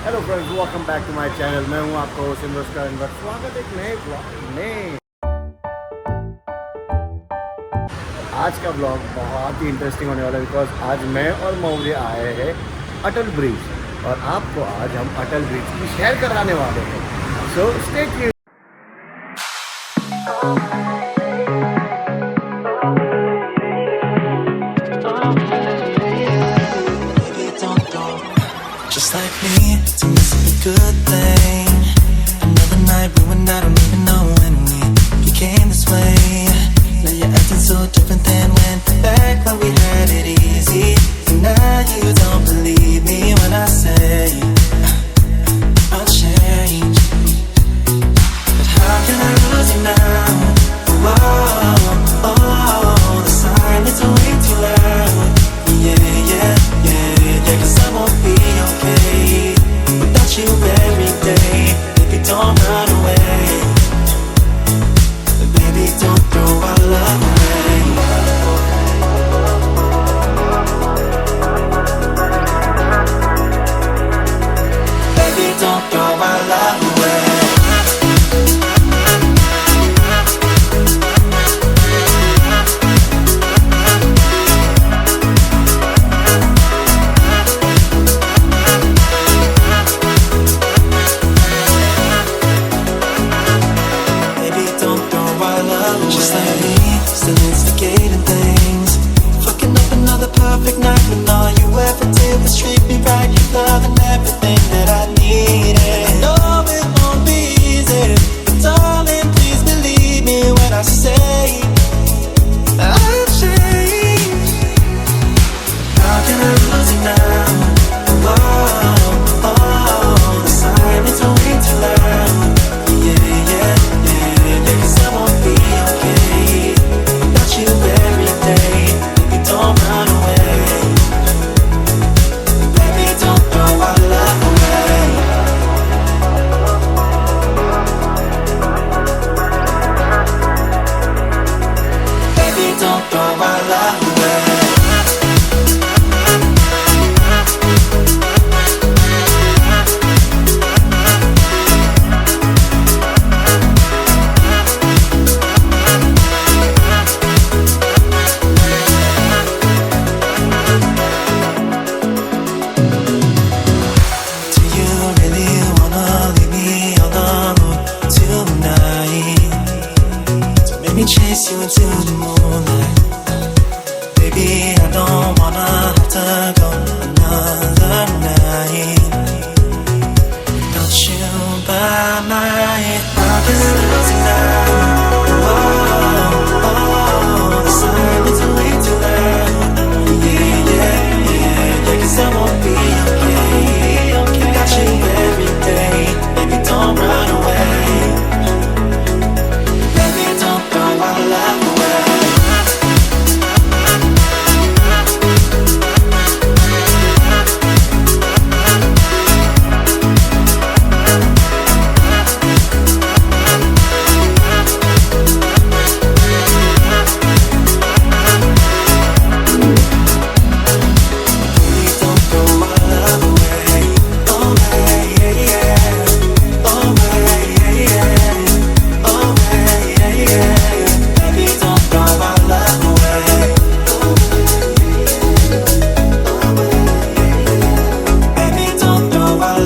Hello friends, welcome back to my channel. मैं हूं आपका OSMO का स्वागत एक नए ब्लॉग में। आज का ब्लॉग बहुत ही इंटरेस्टिंग होने वाला है बिकॉज आज मैं और मौर्य आए हैं अटल ब्रिज और आपको आज हम अटल ब्रिज की सैर कराने वाले हैं। So stay tuned. Just like me, to miss a good thing. Another night ruined, I don't even know when we became this way. Now you're acting so different than when back when we had it easy. And now you don't believe me when I say I'll change. But how can I lose you now? Oh, the silence is way too loud. Yeah, 'cause I won't be okay without you every day. Baby, don't run away. Baby, don't throw our love away. Baby, don't throw our love away. Still instigating things, fucking up another perfect night when all you ever did was treat me right. You love and everything that I needed. I know it won't be easy, but darling, please believe me when I say I'll change. How can I lose you now? Oh, the silence is way too loud. Yeah, 'cause I won't be okay you every day. Baby, don't run away. Baby, don't throw our love away. Baby, don't throw our love away. Chase you into the moonlight. Baby, I don't wanna have to go another night. Don't you by my How can I lose you now? Oh, the silence is way too loud. Yeah, 'cause I won't be okay. Got you every day. Baby, don't run away.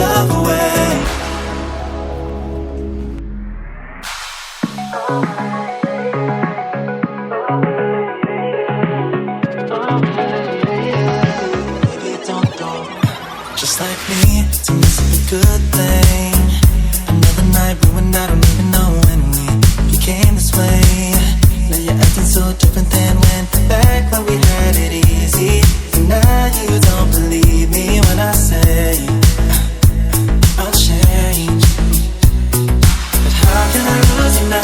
Love away. Just like me, to miss a good thing. Another night ruined, I don't even know when we became this way. Now you're acting so different than when back when we had it easy. And now you don't believe me when I say I'll change. But how can I lose you now?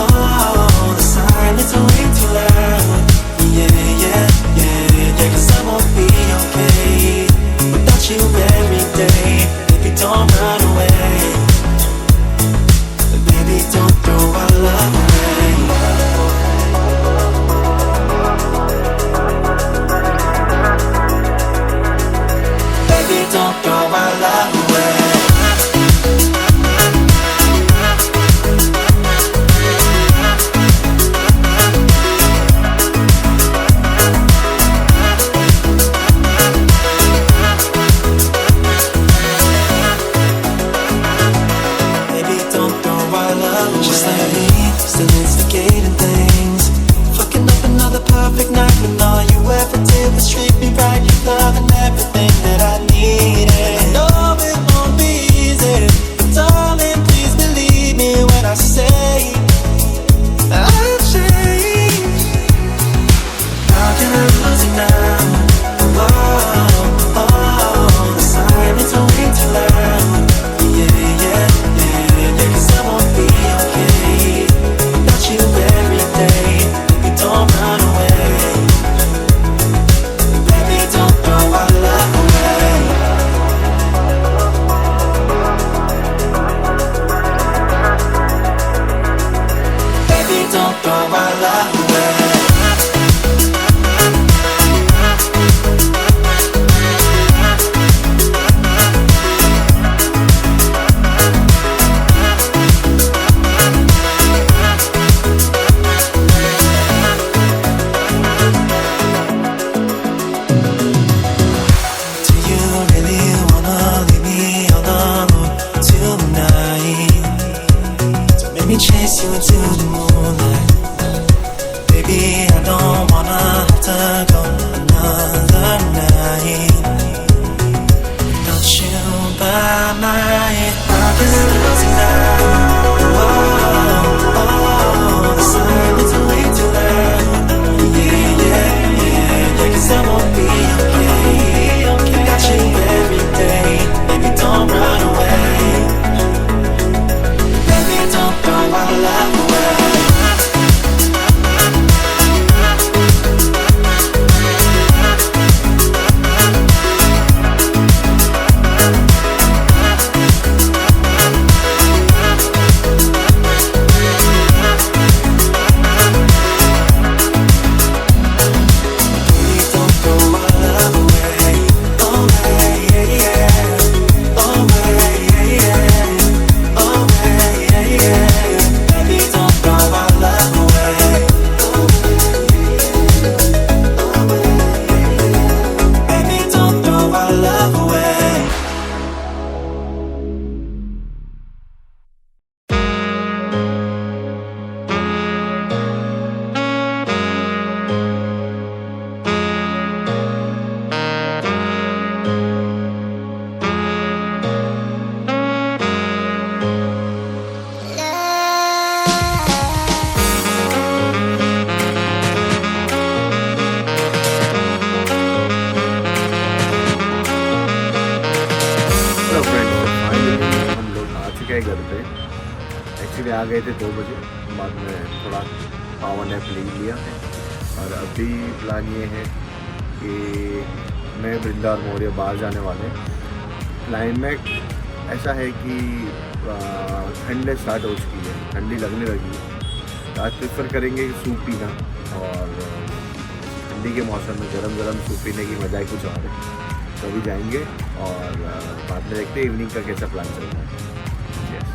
Oh, the silence is way too loud. Yeah, 'cause I won't be okay without you every day. Baby, don't run away. Baby, don't throw our love away. Baby, don't don't throw our love away. Baby, don't throw our love away. Just like me, still instigating things. Fucking up another perfect night when all you ever did was treat me right. Love and everything that I needed. I know it won't be easy, but darling, please believe me when I say I've changed. How can I lose it now? Oh, oh, oh, the silence don't mean too loud. Yeah, yeah, yeah, 'cause I won't be okay without you every day. Baby, don't run away. Baby, don't throw our love away. Baby, don't throw our love away. Do you really wanna leave me all alone till the night? Don't make me chase you into the moonlight. Baby, I don't wanna have to go another night without you by my pocket now. Oh, oh, the silence is way too loud. Yeah, yeah, yeah, 'cause I won't be okay. Got you every day. Baby, don't run away. Baby, don't throw our love away. Baby, don't throw our love away. Away, yeah, yeah. Away, yeah, yeah. Away, yeah, yeah. Baby, don't throw our love away. Baby, don't throw our love away. Hello friends, finally हम लोग आ चुके हैं घर पे। Actually आ गए थे 2 बजे, बाद में थोड़ा पावर नैप ले लिया है। और अभी प्लान ये है कि मैं वृंदा और मौर्य बाहर जाने वाले हैं। क्लाइमेट ऐसा है कि ठंड स्टार्ट हो चुकी है, ठंडी लगने लगी है। तो आज प्रेफर करेंगे सूप पीना, और ठंडी के मौसम में गरम गरम सूप पीने की मजा ही कुछ और है। तो अभी जाएंगे और बाद में देखते हैं इवनिंग का कैसा प्लान चल रहा है। Yes.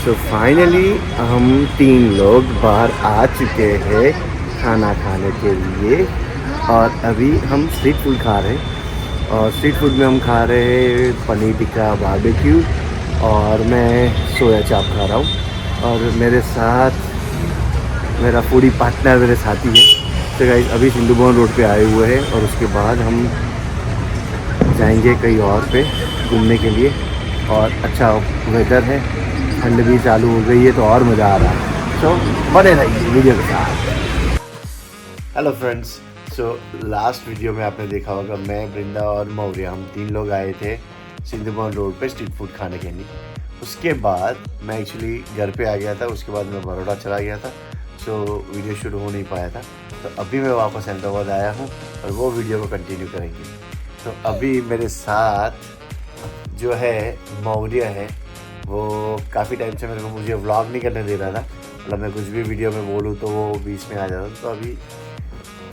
तो फाइनली हम 3 लोग बाहर आ चुके हैं खाना खाने के लिए। और अभी हम स्ट्रीट फूड खा रहे हैं, और स्ट्रीट फूड में हम खा रहे हैं पनीर टिक्का बारबेक्यू, और मैं सोया चाप खा रहा हूँ। और मेरे साथ मेरा फूडी पार्टनर मेरे साथी है। तो गाइस अभी सिंधु भवन रोड पे आए हुए हैं, और उसके बाद हम जाएंगे कहीं और पे घूमने के लिए। और अच्छा वेदर है, ठंड भी चालू हो गई है, तो और मज़ा आ रहा है। सो बने रहिए वीडियो के साथ। Hello friends, so last video में आपने देखा होगा मैं, वृंदा और मौर्य हम 3 लोग आए थे सिंधुमोहन रोड पे स्ट्रीट फूड खाने के लिए। उसके बाद मैं एक्चुअली घर पे आ गया था, उसके बाद मैं बड़ौदा चला गया था, सो वीडियो शुरू हो नहीं पाया था। तो अभी मैं वापस अहमदाबाद आया हूँ और वो वीडियो को कंटिन्यू करेंगे। तो अभी मेरे साथ जो है मौर्य है, वो काफ़ी टाइम से मुझे व्लॉग नहीं करने दे रहा था, मतलब मैं कुछ भी वीडियो में बोलूँ तो वो बीच में आ जाता था। तो अभी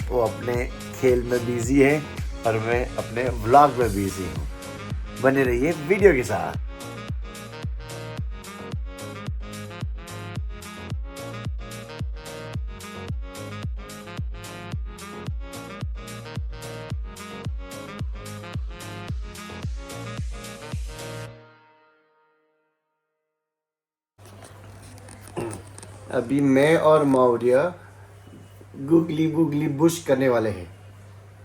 वो अपने खेल में बिजी है और मैं अपने व्लॉग में बिजी हूँ। बने रहिए वीडियो के साथ। अभी मैं और मौर्य गुगली गुगली बुश करने वाले हैं।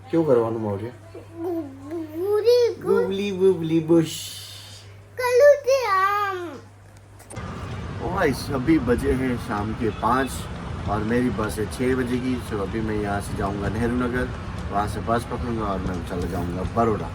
क्यों करवाऊं मौर्य? गुगली गुगली बुश। अभी बजे हैं शाम के 5 और मेरी बस है 6 बजे की। तो अभी मैं यहाँ से जाऊँगा नेहरू नगर, वहाँ से बस पकड़ूँगा और मैं चला जाऊँगा बड़ौदा।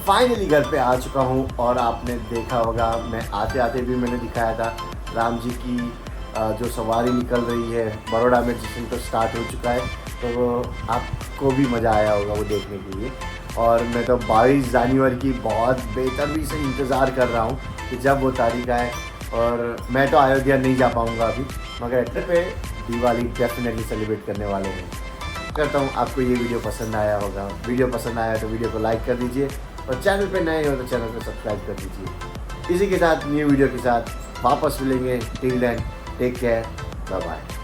फाइनली घर पे आ चुका हूँ और आपने देखा होगा मैं आते आते भी मैंने दिखाया था राम जी की जो सवारी निकल रही है बड़ौदा में, जिस दिन तो स्टार्ट हो चुका है। तो आपको भी मज़ा आया होगा वो देखने के लिए। और मैं तो 22 जनवरी की बहुत बेतरबी से इंतज़ार कर रहा हूँ कि जब वो तारीख आए। और मैं तो अयोध्या नहीं जा पाऊँगा अभी, मगर ट्रिप पे दिवाली डेफिनेटली सेलिब्रेट करने वाले हैं। करता हूँ आपको ये वीडियो पसंद आया होगा। वीडियो पसंद आया तो वीडियो को लाइक कर दीजिए और चैनल पे नए हो तो चैनल को सब्सक्राइब कर दीजिए। इसी के साथ न्यू वीडियो के साथ वापस मिलेंगे। Till then take care, bye bye.